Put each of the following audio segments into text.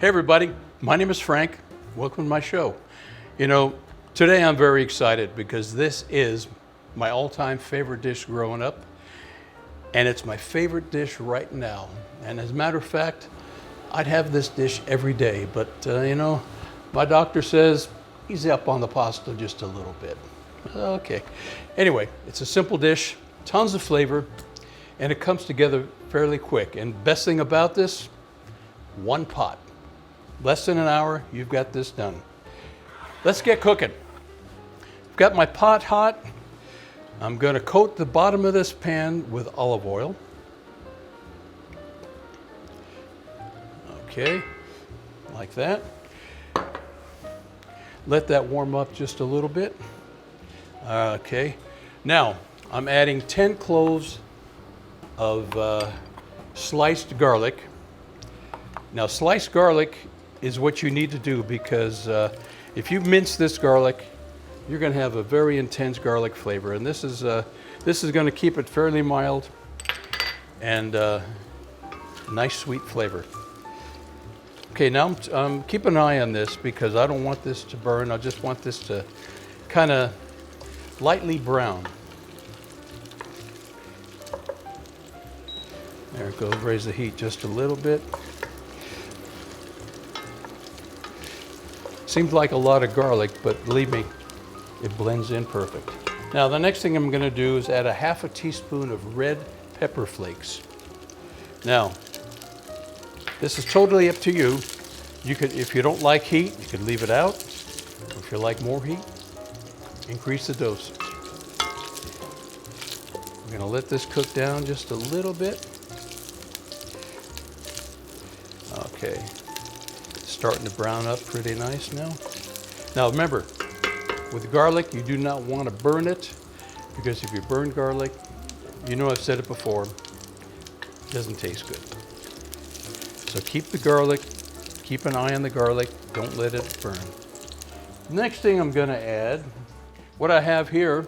Hey everybody, my name is Frank. Welcome to my show. You know, today I'm very excited because this is my all-time favorite dish growing up, and it's my favorite dish right now. And as a matter of fact, I'd have this dish every day, but you know, my doctor says ease up on the pasta just a little bit. Okay. Anyway, it's a simple dish, tons of flavor, and it comes together fairly quick. And best thing about this, one pot. Less than an hour, you've got this done. Let's get cooking. I've got my pot hot. I'm going to coat the bottom of this pan with olive oil. Okay, like that. Let that warm up just a little bit. Okay, now I'm adding 10 cloves of sliced garlic. Now, sliced garlic is what you need to do because if you mince this garlic, you're going to have a very intense garlic flavor, and this is going to keep it fairly mild and nice sweet flavor. Okay, now keep an eye on this because I don't want this to burn. I just want this to kind of lightly brown. There it goes. Raise the heat just a little bit. Seems like a lot of garlic, but believe me, it blends in perfect. Now the next thing I'm going to do is add a half a teaspoon of red pepper flakes. Now, this is totally up to you. You could, if you don't like heat, you could leave it out. Or if you like more heat, increase the dosage. We're going to let this cook down just a little bit. Okay. Starting to brown up pretty nice now. Now remember, with garlic, you do not want to burn it because if you burn garlic, you know I've said it before, it doesn't taste good. So keep the garlic, keep an eye on the garlic, don't let it burn. Next thing I'm going to add, what I have here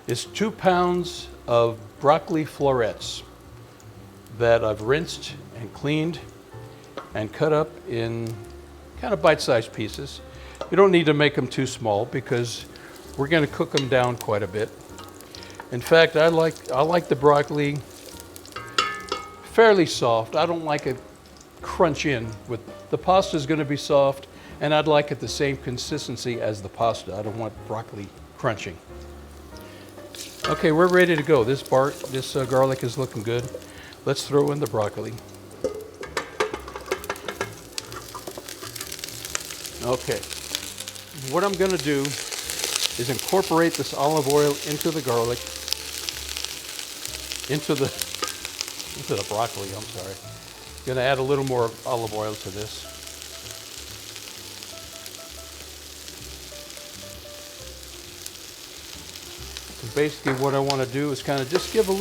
is 2 pounds of broccoli florets that I've rinsed and cleaned and cut up in kind of bite-sized pieces. You don't need to make them too small because we're going to cook them down quite a bit. In fact, I like the broccoli fairly soft. I don't like it crunch in. With the pasta is going to be soft, and I'd like it the same consistency as the pasta. I don't want broccoli crunching. Okay, we're ready to go. This garlic is looking good. Let's throw in the broccoli. Okay, what I'm going to do is incorporate this olive oil into the garlic, into the broccoli, I'm sorry. Going to add a little more olive oil to this. So basically what I want to do is kind of just give it a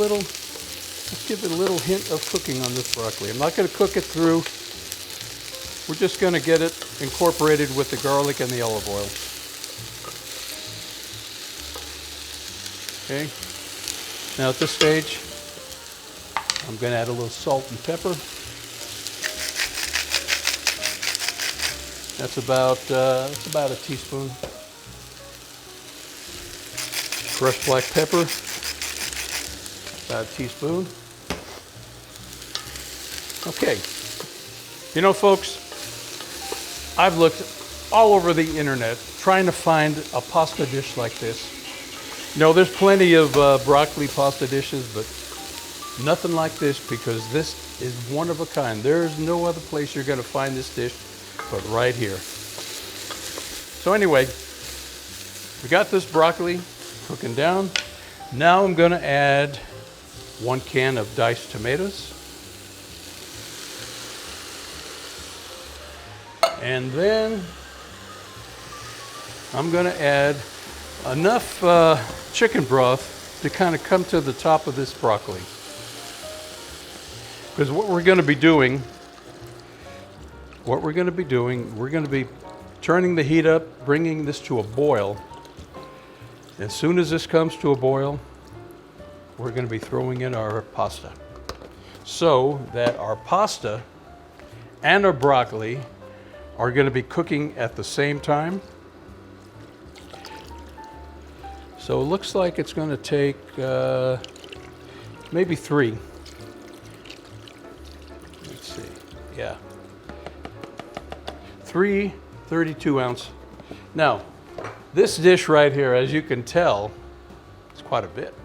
little hint of cooking on this broccoli. I'm not going to cook it through. We're just going to get it incorporated with the garlic and the olive oil. Okay. Now at this stage, I'm going to add a little salt and pepper. That's about a teaspoon. Crushed black pepper, about a teaspoon. Okay. You know, folks, I've looked all over the internet trying to find a pasta dish like this. You know, there's plenty of broccoli pasta dishes, but nothing like this because this is one of a kind. There's no other place you're going to find this dish but right here. So anyway, we got this broccoli cooking down. Now I'm going to add 1 can of diced tomatoes. And then I'm going to add enough chicken broth to kind of come to the top of this broccoli. Because what we're going to be doing, we're going to be turning the heat up, bringing this to a boil. As soon as this comes to a boil, we're going to be throwing in our pasta so that our pasta and our broccoli are going to be cooking at the same time. So it looks like it's going to take maybe 3. Let's see. Yeah. 3 32-ounce. Now, this dish right here, as you can tell, it's quite a bit.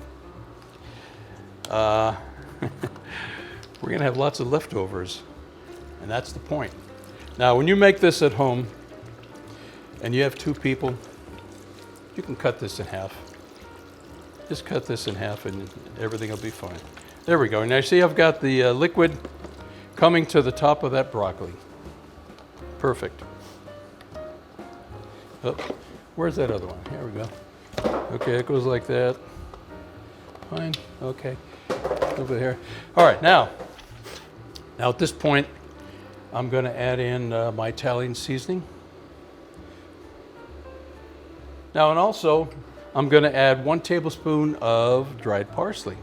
We're going to have lots of leftovers, and that's the point. Now, when you make this at home and you have 2 people, you can cut this in half. Just cut this in half and everything will be fine. There we go. Now, you see I've got the liquid coming to the top of that broccoli. Perfect. Oh, where's that other one? Here we go. Okay, it goes like that. Fine. Okay. Over here. All right, now at this point, I'm going to add in my Italian seasoning. Now, and also, I'm going to add 1 tablespoon of dried parsley.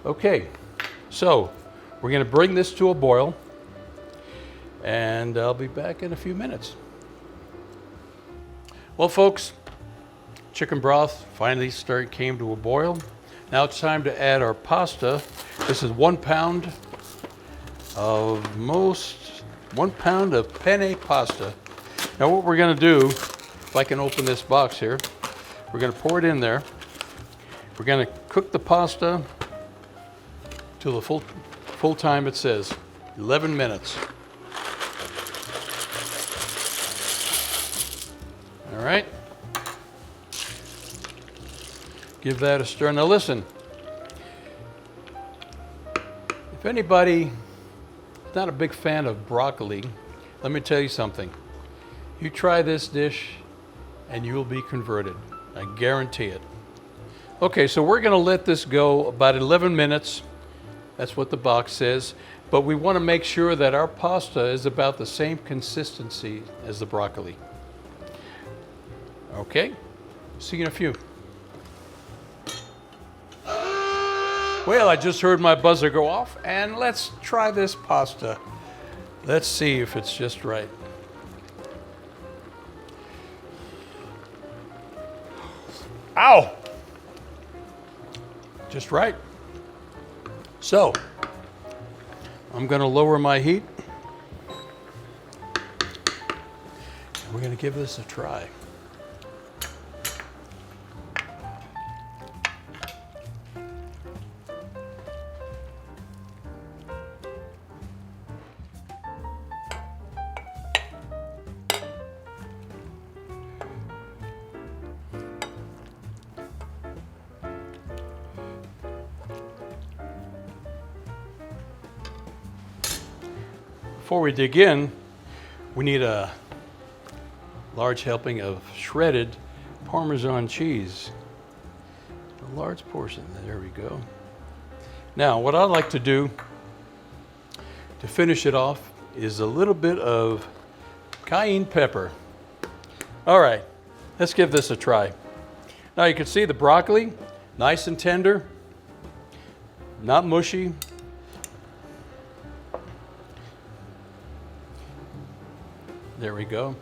Okay, so we're going to bring this to a boil, and I'll be back in a few minutes. Well, folks, chicken broth finally came to a boil. Now it's time to add our pasta. This is 1 pound of 1 pound of penne pasta. Now what we're going to do, if I can open this box here, we're going to pour it in there. We're going to cook the pasta till the full time it says, 11 minutes. All right. Give that a stir. Now listen, if anybody is not a big fan of broccoli, let me tell you something. You try this dish and you will be converted. I guarantee it. Okay, so we're going to let this go about 11 minutes. That's what the box says. But we want to make sure that our pasta is about the same consistency as the broccoli. Okay, see you in a few. Well, I just heard my buzzer go off, and let's try this pasta. Let's see if it's just right. Ow! Just right. So, I'm going to lower my heat. And we're going to give this a try. Before we dig in, we need a large helping of shredded Parmesan cheese. A large portion, there we go. Now, what I like to do to finish it off is a little bit of cayenne pepper. All right, let's give this a try. Now you can see the broccoli, nice and tender, not mushy. There we go.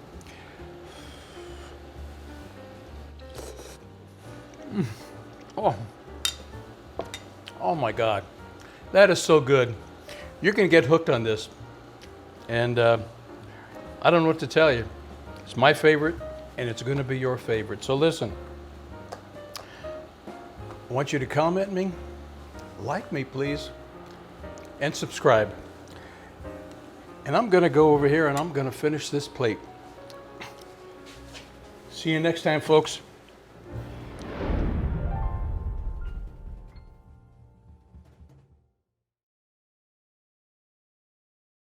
Oh my God, that is so good. You're gonna get hooked on this. And I don't know what to tell you. It's my favorite, and it's gonna be your favorite. So listen, I want you to comment me, like me please, and subscribe. And I'm gonna go over here and I'm gonna finish this plate. See you next time, folks.